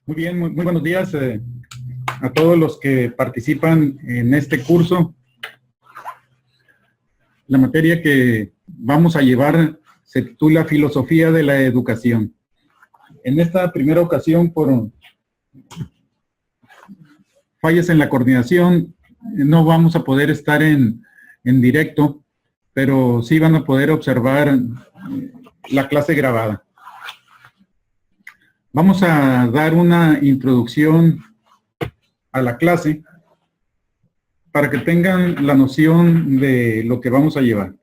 Muy bien, muy buenos días a todos los que participan en este curso. La materia que vamos a llevar se titula Filosofía de la Educación. En esta primera ocasión, por fallas en la coordinación, no vamos a poder estar en directo, pero sí van a poder observar la clase grabada. Vamos a dar una introducción a la clase para que tengan la noción de lo que vamos a llevar.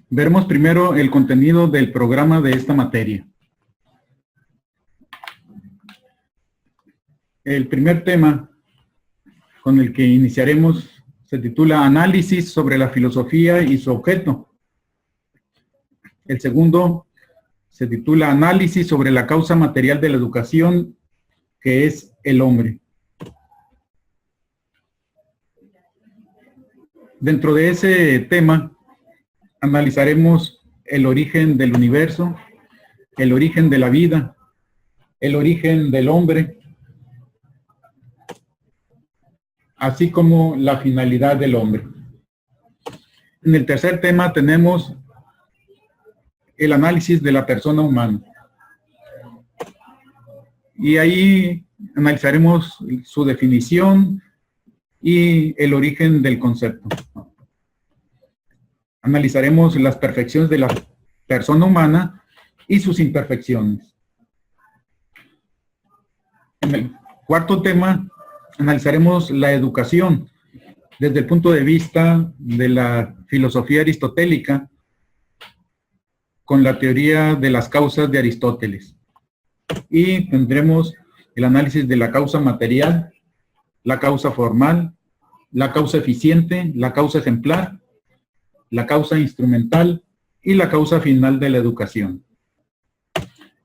Veremos primero el contenido del programa de esta materia. El primer tema con el que iniciaremos se titula Análisis sobre la filosofía y su objeto. El segundo se titula Análisis sobre la causa material de la educación, que es el hombre. Dentro de ese tema, analizaremos el origen del universo, el origen de la vida, el origen del hombre, así como la finalidad del hombre. En el tercer tema tenemos el análisis de la persona humana. Y ahí analizaremos su definición y el origen del concepto. Analizaremos las perfecciones de la persona humana y sus imperfecciones. En el cuarto tema analizaremos la educación desde el punto de vista de la filosofía aristotélica con la teoría de las causas de Aristóteles. Y tendremos el análisis de la causa material, la causa formal, la causa eficiente, la causa ejemplar, la causa instrumental y la causa final de la educación.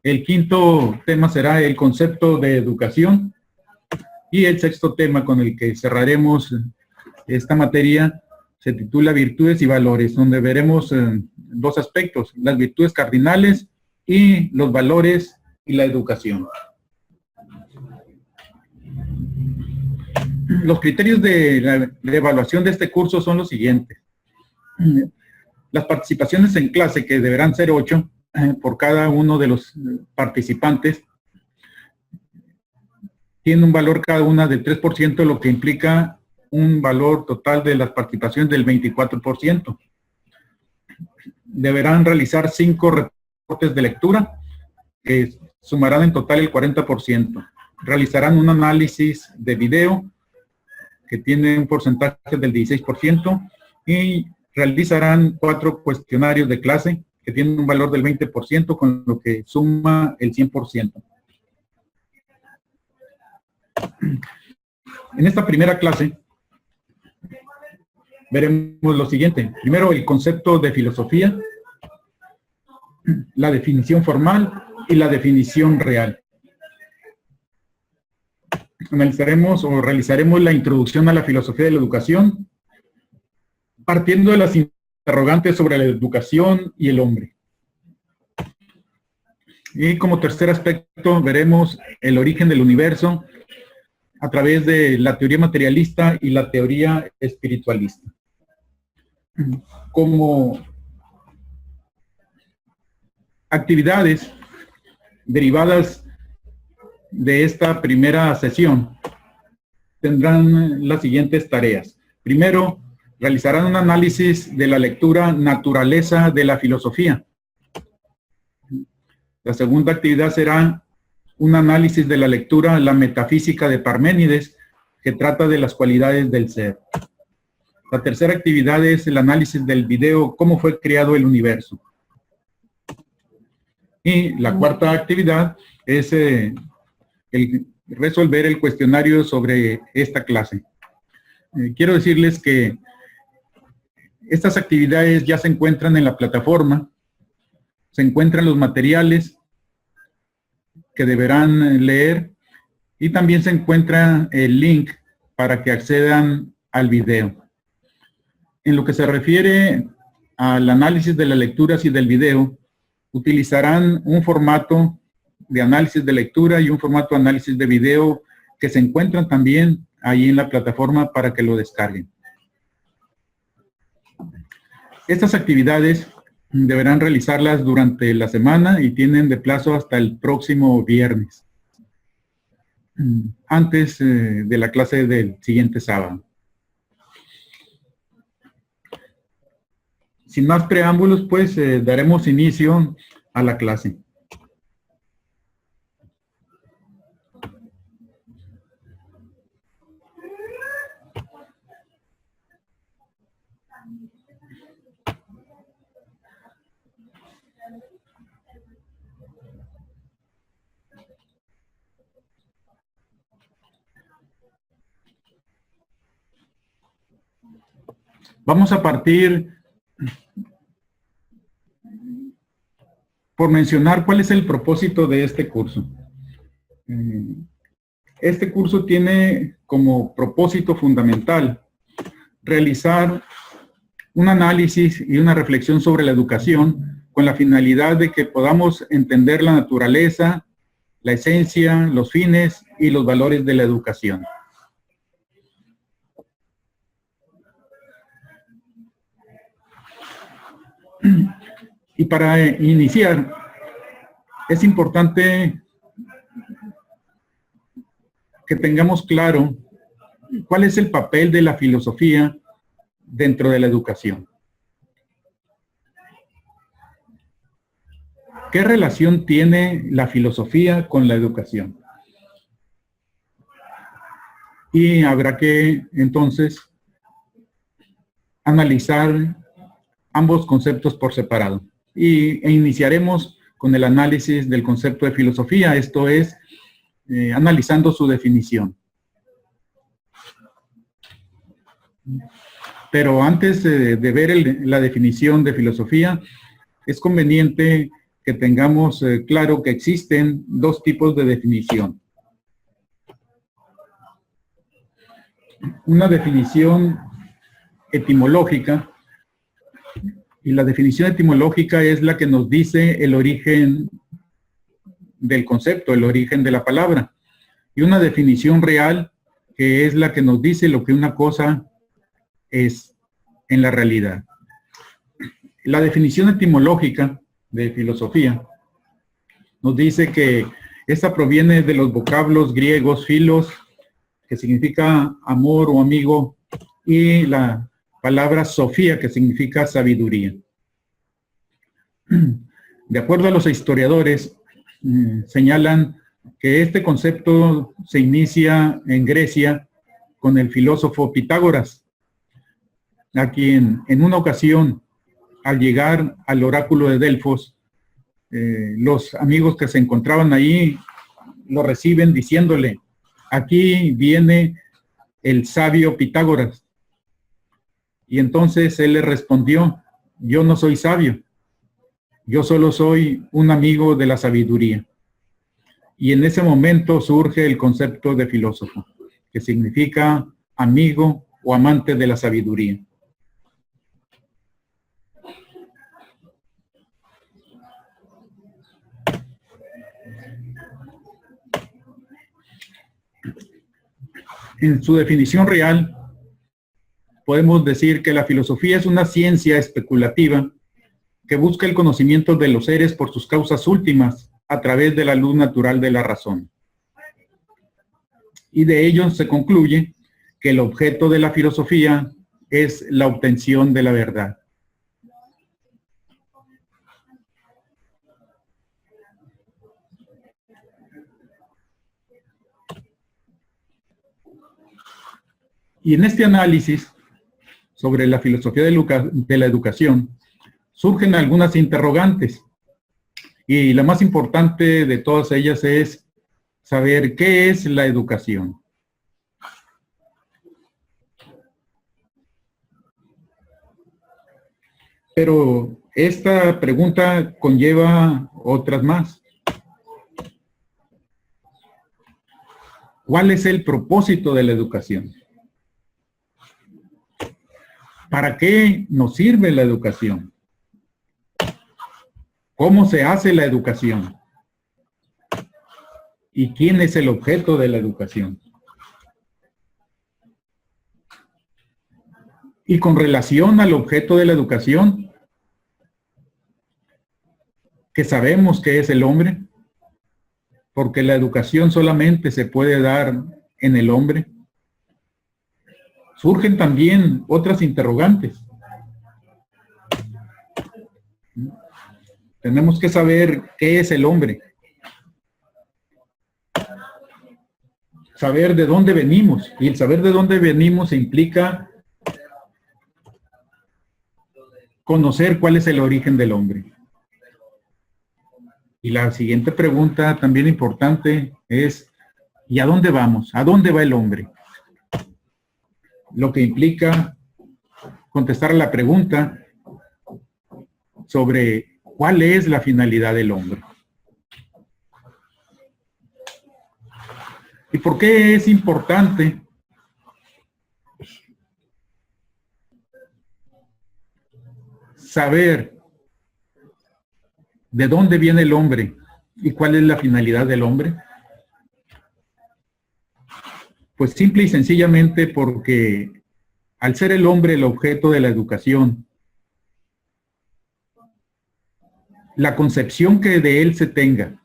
El quinto tema será el concepto de educación y el sexto tema con el que cerraremos esta materia se titula Virtudes y Valores, donde veremos dos aspectos, las virtudes cardinales y los valores y la educación. Los criterios de evaluación de este curso son los siguientes. Las participaciones en clase, que deberán ser 8 por cada uno de los participantes, tiene un valor cada una del 3%, lo que implica un valor total de las participaciones del 24%. Deberán realizar 5 reportes de lectura, que sumarán en total el 40%. Realizarán un análisis de video, que tiene un porcentaje del 16%, y realizarán 4 cuestionarios de clase, que tienen un valor del 20%, con lo que suma el 100%. En esta primera clase veremos lo siguiente. Primero, el concepto de filosofía, la definición formal y la definición real. Analizaremos o realizaremos la introducción a la filosofía de la educación, partiendo de las interrogantes sobre la educación y el hombre. Y como tercer aspecto veremos el origen del universo a través de la teoría materialista y la teoría espiritualista. Como actividades derivadas de esta primera sesión, tendrán las siguientes tareas. Primero, realizarán un análisis de la lectura Naturaleza de la filosofía. La segunda actividad será un análisis de la lectura La metafísica de Parménides, que trata de las cualidades del ser. La tercera actividad es el análisis del video Cómo fue creado el universo. Y la cuarta actividad es resolver el cuestionario sobre esta clase. Quiero decirles que estas actividades ya se encuentran en la plataforma, se encuentran los materiales que deberán leer y también se encuentra el link para que accedan al video. En lo que se refiere al análisis de las lecturas y del video, utilizarán un formato de análisis de lectura y un formato de análisis de video que se encuentran también ahí en la plataforma para que lo descarguen. Estas actividades deberán realizarlas durante la semana y tienen de plazo hasta el próximo viernes, antes de la clase del siguiente sábado. Sin más preámbulos, pues daremos inicio a la clase. Vamos a partir por mencionar cuál es el propósito de este curso. Este curso tiene como propósito fundamental realizar un análisis y una reflexión sobre la educación con la finalidad de que podamos entender la naturaleza, la esencia, los fines y los valores de la educación. Y para iniciar, es importante que tengamos claro cuál es el papel de la filosofía dentro de la educación. ¿Qué relación tiene la filosofía con la educación? Y habrá que, entonces, analizar ambos conceptos por separado. E iniciaremos con el análisis del concepto de filosofía, esto es, analizando su definición. Pero antes de ver la definición de filosofía, es conveniente que tengamos claro que existen dos tipos de definición. Una definición etimológica, y la definición etimológica es la que nos dice el origen del concepto, el origen de la palabra. Y una definición real, que es la que nos dice lo que una cosa es en la realidad. La definición etimológica de filosofía nos dice que esta proviene de los vocablos griegos philos, que significa amor o amigo, y la palabra sofía, que significa sabiduría. De acuerdo a los historiadores, señalan que este concepto se inicia en Grecia con el filósofo Pitágoras, a quien en una ocasión, al llegar al oráculo de Delfos, los amigos que se encontraban ahí lo reciben diciéndole: aquí viene el sabio Pitágoras. Y entonces él le respondió: yo no soy sabio, yo solo soy un amigo de la sabiduría. Y en ese momento surge el concepto de filósofo, que significa amigo o amante de la sabiduría. En su definición real, podemos decir que la filosofía es una ciencia especulativa que busca el conocimiento de los seres por sus causas últimas a través de la luz natural de la razón. Y de ello se concluye que el objeto de la filosofía es la obtención de la verdad. Y en este análisis sobre la filosofía de la educación, surgen algunas interrogantes. Y la más importante de todas ellas es saber qué es la educación. Pero esta pregunta conlleva otras más. ¿Cuál es el propósito de la educación? ¿Para qué nos sirve la educación? ¿Cómo se hace la educación? ¿Y quién es el objeto de la educación? Y con relación al objeto de la educación, que sabemos que es el hombre, porque la educación solamente se puede dar en el hombre, surgen también otras interrogantes. Tenemos que saber qué es el hombre, saber de dónde venimos, y el saber de dónde venimos implica conocer cuál es el origen del hombre. Y la siguiente pregunta, también importante, es ¿y a dónde vamos? ¿A dónde va el hombre? Lo que implica contestar a la pregunta sobre cuál es la finalidad del hombre. ¿Y por qué es importante saber de dónde viene el hombre y cuál es la finalidad del hombre? Pues simple y sencillamente porque al ser el hombre el objeto de la educación, la concepción que de él se tenga,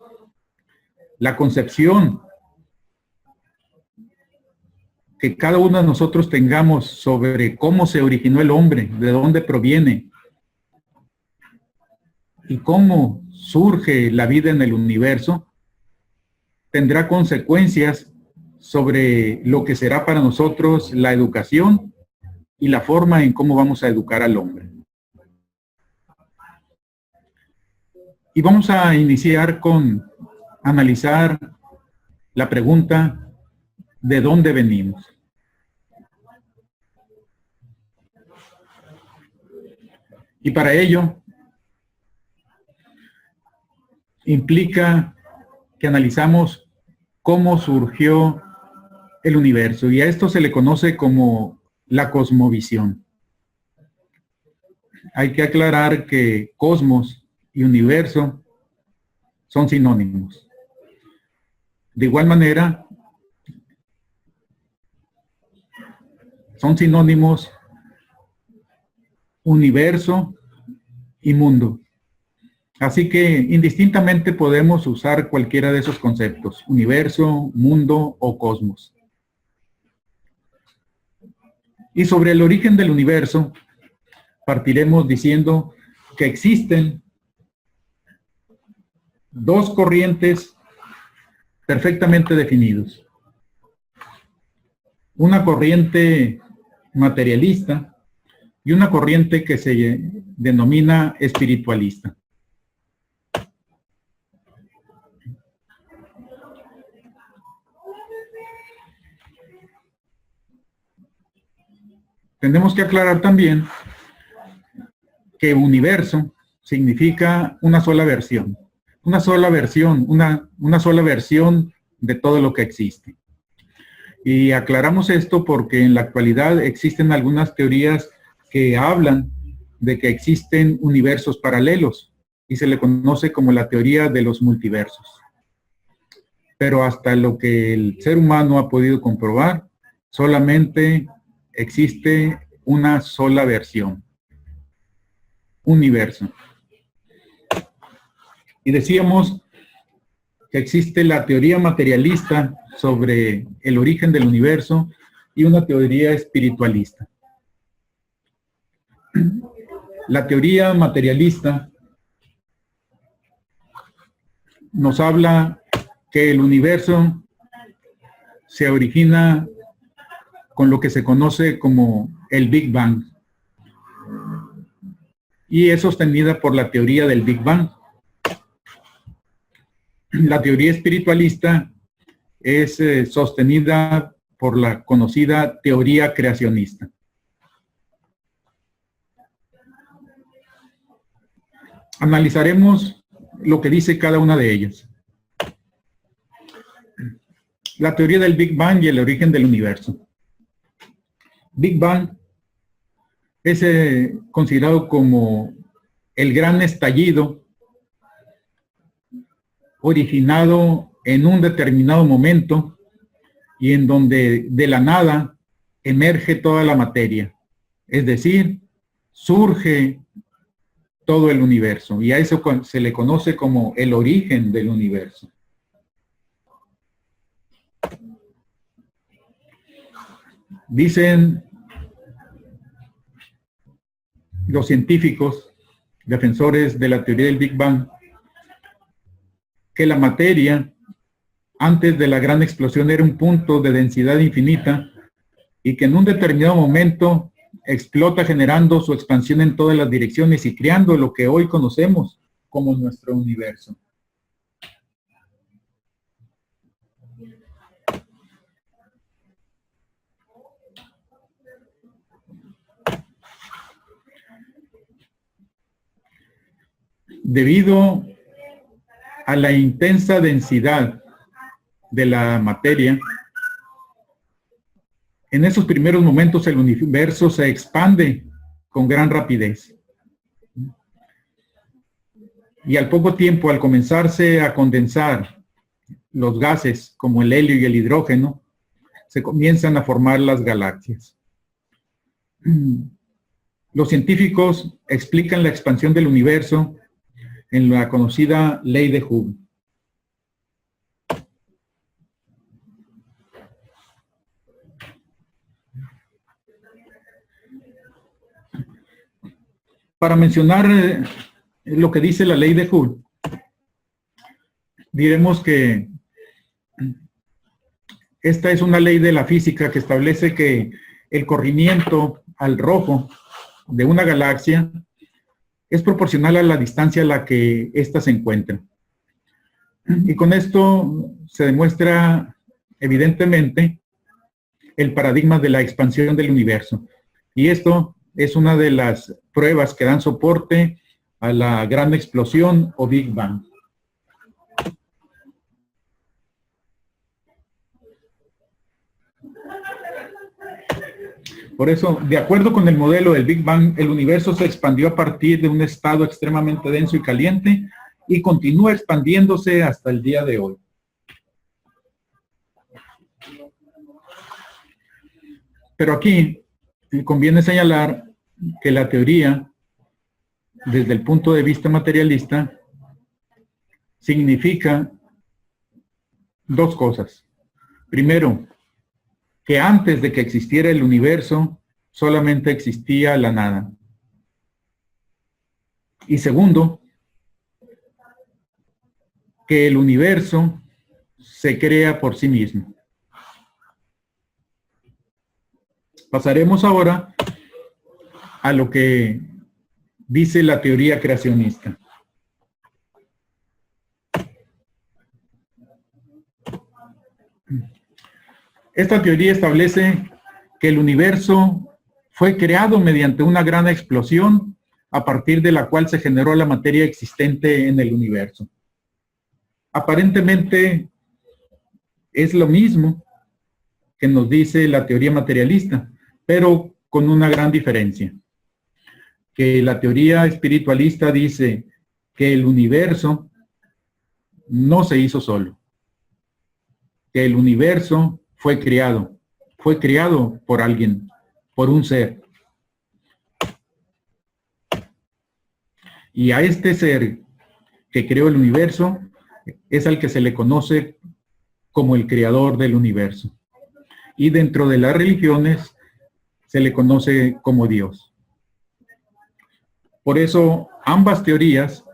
la concepción que cada uno de nosotros tengamos sobre cómo se originó el hombre, de dónde proviene y cómo surge la vida en el universo, tendrá consecuencias sobre lo que será para nosotros la educación y la forma en cómo vamos a educar al hombre. Y vamos a iniciar con analizar la pregunta ¿de dónde venimos? Y para ello implica que analizamos cómo surgió el universo, y a esto se le conoce como la cosmovisión. Hay que aclarar que cosmos y universo son sinónimos. De igual manera, son sinónimos universo y mundo. Así que indistintamente podemos usar cualquiera de esos conceptos, universo, mundo o cosmos. Y sobre el origen del universo, partiremos diciendo que existen dos corrientes perfectamente definidos. Una corriente materialista y una corriente que se denomina espiritualista. Tenemos que aclarar también que universo significa una sola versión. Una sola versión, una sola versión de todo lo que existe. Y aclaramos esto porque en la actualidad existen algunas teorías que hablan de que existen universos paralelos y se le conoce como la teoría de los multiversos. Pero hasta lo que el ser humano ha podido comprobar, solamente existe una sola versión, universo. Y decíamos que existe la teoría materialista sobre el origen del universo y una teoría espiritualista. La teoría materialista nos habla que el universo se origina con lo que se conoce como el Big Bang y es sostenida por la teoría del Big Bang. La teoría espiritualista es sostenida por la conocida teoría creacionista. Analizaremos lo que dice cada una de ellas. La teoría del Big Bang y el origen del universo. Big Bang es considerado como el gran estallido originado en un determinado momento y en donde de la nada emerge toda la materia. Es decir, surge todo el universo, y a eso se le conoce como el origen del universo. Dicen los científicos, defensores de la teoría del Big Bang, que la materia, antes de la gran explosión, era un punto de densidad infinita y que en un determinado momento explota generando su expansión en todas las direcciones y creando lo que hoy conocemos como nuestro universo. Debido a la intensa densidad de la materia, en esos primeros momentos el universo se expande con gran rapidez. Y al poco tiempo, al comenzarse a condensar los gases como el helio y el hidrógeno, se comienzan a formar las galaxias. Los científicos explican la expansión del universo en la conocida ley de Hubble. Para mencionar lo que dice la ley de Hubble, diremos que esta es una ley de la física que establece que el corrimiento al rojo de una galaxia es proporcional a la distancia a la que ésta se encuentra. Y con esto se demuestra evidentemente el paradigma de la expansión del universo. Y esto es una de las pruebas que dan soporte a la gran explosión o Big Bang. Por eso, de acuerdo con el modelo del Big Bang, el universo se expandió a partir de un estado extremadamente denso y caliente y continúa expandiéndose hasta el día de hoy. Pero aquí conviene señalar que la teoría, desde el punto de vista materialista, significa dos cosas. Primero, que antes de que existiera el universo, solamente existía la nada. Y segundo, que el universo se crea por sí mismo. Pasaremos ahora a lo que dice la teoría creacionista. Esta teoría establece que el universo fue creado mediante una gran explosión a partir de la cual se generó la materia existente en el universo. Aparentemente es lo mismo que nos dice la teoría materialista, pero con una gran diferencia. Que la teoría espiritualista dice que el universo no se hizo solo, que el universo fue creado por alguien, por un ser. Y a este ser que creó el universo es al que se le conoce como el creador del universo. Y dentro de las religiones se le conoce como Dios. Por eso ambas teorías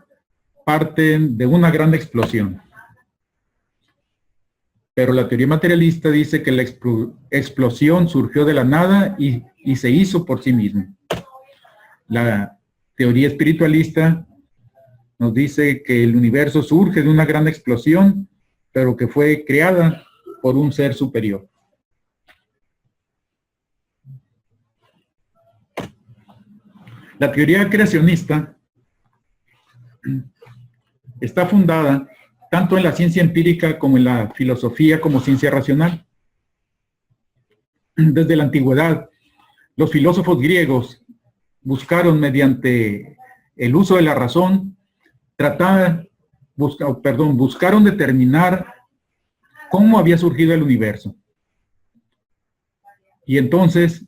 parten de una gran explosión. Pero la teoría materialista dice que la explosión surgió de la nada y se hizo por sí misma. La teoría espiritualista nos dice que el universo surge de una gran explosión, pero que fue creada por un ser superior. La teoría creacionista está fundada tanto en la ciencia empírica como en la filosofía como ciencia racional. Desde la antigüedad, los filósofos griegos buscaron mediante el uso de la razón, buscaron determinar cómo había surgido el universo. Y entonces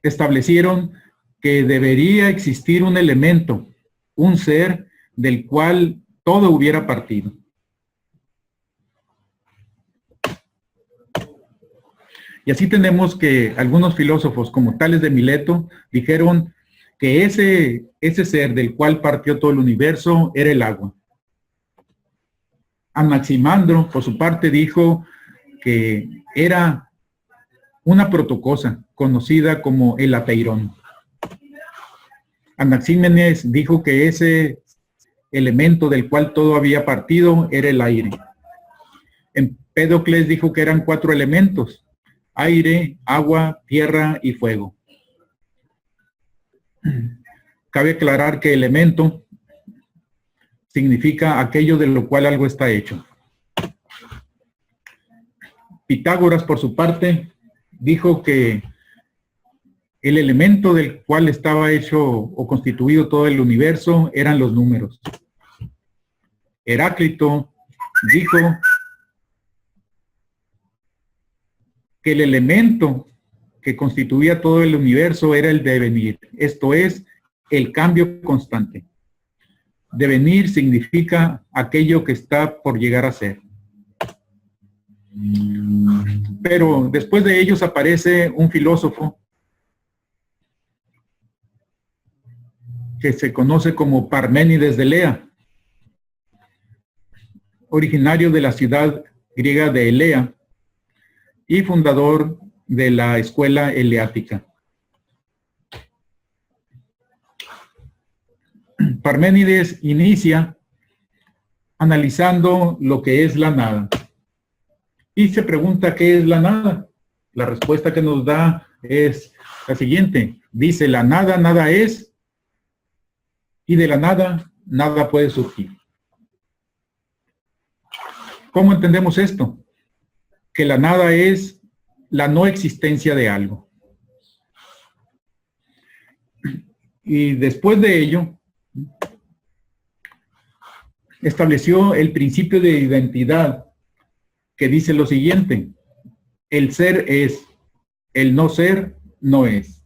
establecieron que debería existir un elemento, un ser del cual todo hubiera partido. Y así tenemos que algunos filósofos, como Tales de Mileto, dijeron que ese ser del cual partió todo el universo era el agua. Anaximandro, por su parte, dijo que era una protocosa conocida como el apeirón. Anaxímenes dijo que ese elemento del cual todo había partido era el aire. Empédocles dijo que eran 4 elementos: aire, agua, tierra y fuego. Cabe aclarar que elemento significa aquello de lo cual algo está hecho. Pitágoras, por su parte, dijo que el elemento del cual estaba hecho o constituido todo el universo eran los números. Heráclito dijo que el elemento que constituía todo el universo era el devenir, esto es, el cambio constante. Devenir significa aquello que está por llegar a ser. Pero después de ellos aparece un filósofo que se conoce como Parménides de Elea, originario de la ciudad griega de Elea y fundador de la escuela eleática. Parménides inicia analizando lo que es la nada y se pregunta qué es la nada. La respuesta que nos da es la siguiente. Dice: la nada, nada es, y de la nada, nada puede surgir. ¿Cómo entendemos esto? Que la nada es la no existencia de algo. Y después de ello, estableció el principio de identidad, que dice lo siguiente: el ser es, el no ser no es.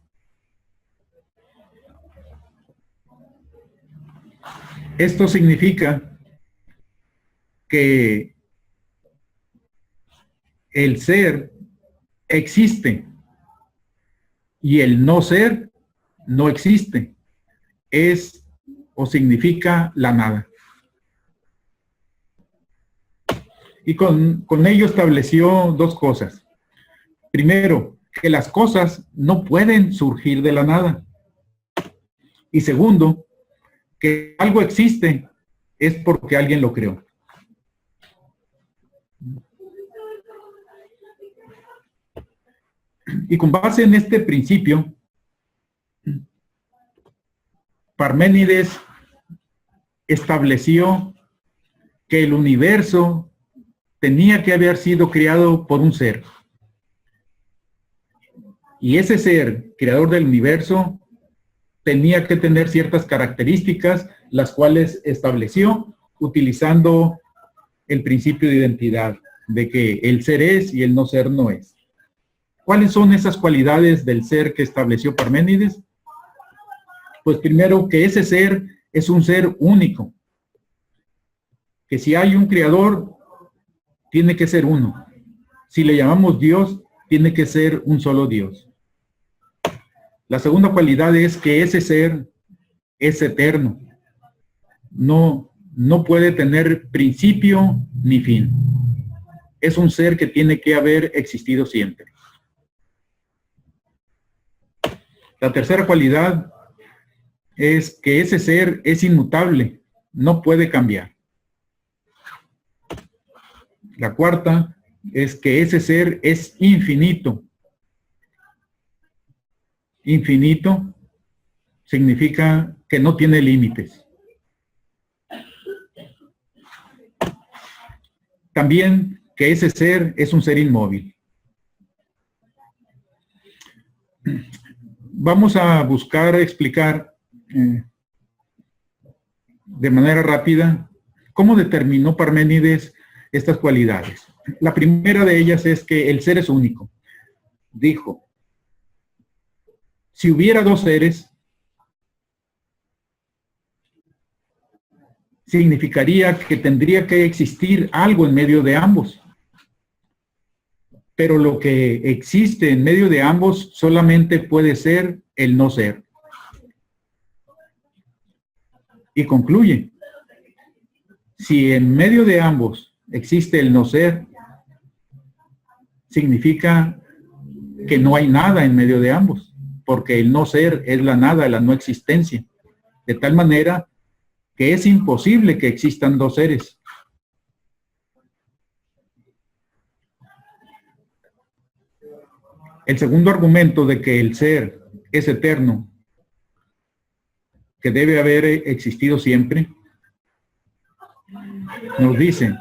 Esto significa que el ser existe y el no ser no existe. Es o significa la nada. Y con ello estableció 2 cosas. Primero, que las cosas no pueden surgir de la nada. Y segundo, que algo existe es porque alguien lo creó. Y con base en este principio, Parménides estableció que el universo tenía que haber sido creado por un ser. Y ese ser, creador del universo, tenía que tener ciertas características, las cuales estableció utilizando el principio de identidad, de que el ser es y el no ser no es. ¿Cuáles son esas cualidades del ser que estableció Parménides? Pues primero, que ese ser es un ser único. Que si hay un creador, tiene que ser uno. Si le llamamos Dios, tiene que ser un solo Dios. La segunda cualidad es que ese ser es eterno. No puede tener principio ni fin. Es un ser que tiene que haber existido siempre. La tercera cualidad es que ese ser es inmutable, no puede cambiar. La cuarta es que ese ser es infinito. Infinito significa que no tiene límites. También que ese ser es un ser inmóvil. Vamos a buscar explicar de manera rápida cómo determinó Parménides estas cualidades. La primera de ellas es que el ser es único. Dijo, si hubiera dos seres, significaría que tendría que existir algo en medio de ambos. Pero lo que existe en medio de ambos solamente puede ser el no ser. Y concluye, si en medio de ambos existe el no ser, significa que no hay nada en medio de ambos, porque el no ser es la nada, la no existencia. De tal manera que es imposible que existan dos seres. El segundo argumento de que el ser es eterno, que debe haber existido siempre, nos dice,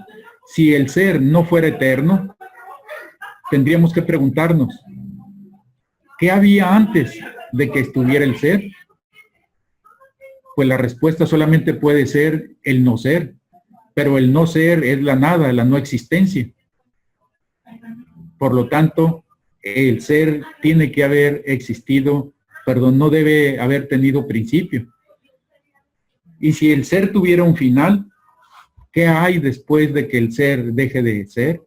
si el ser no fuera eterno, tendríamos que preguntarnos, ¿qué había antes de que estuviera el ser? Pues la respuesta solamente puede ser el no ser, pero el no ser es la nada, la no existencia. Por lo tanto, el ser tiene que haber existido, no debe haber tenido principio. Y si el ser tuviera un final, ¿qué hay después de que el ser deje de ser?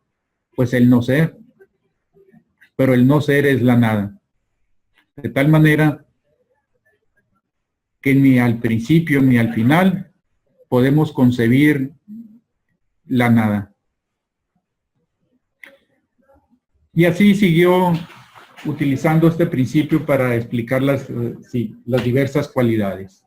Pues el no ser. Pero el no ser es la nada. De tal manera que ni al principio ni al final podemos concebir la nada. Y así siguió utilizando este principio para explicar las diversas cualidades.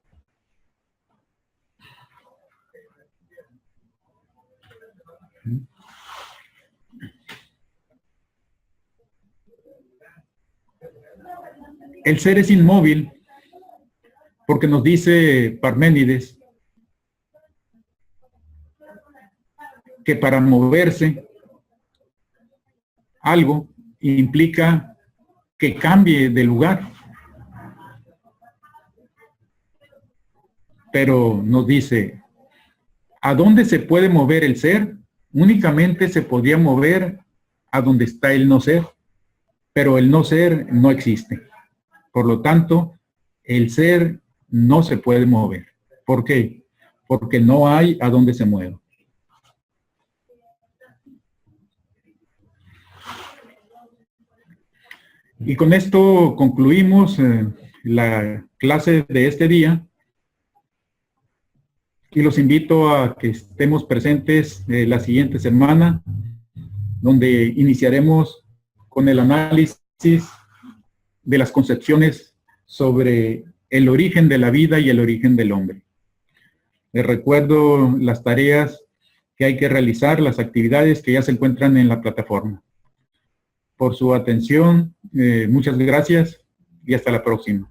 El ser es inmóvil porque nos dice Parménides que para moverse algo implica que cambie de lugar. Pero nos dice, ¿a dónde se puede mover el ser? Únicamente se podía mover a donde está el no ser, pero el no ser no existe. Por lo tanto, el ser no se puede mover. ¿Por qué? Porque no hay a dónde se mueva. Y con esto concluimos la clase de este día. Y los invito a que estemos presentes la siguiente semana, donde iniciaremos con el análisis de las concepciones sobre el origen de la vida y el origen del hombre. Les recuerdo las tareas que hay que realizar, las actividades que ya se encuentran en la plataforma. Por su atención, muchas gracias y hasta la próxima.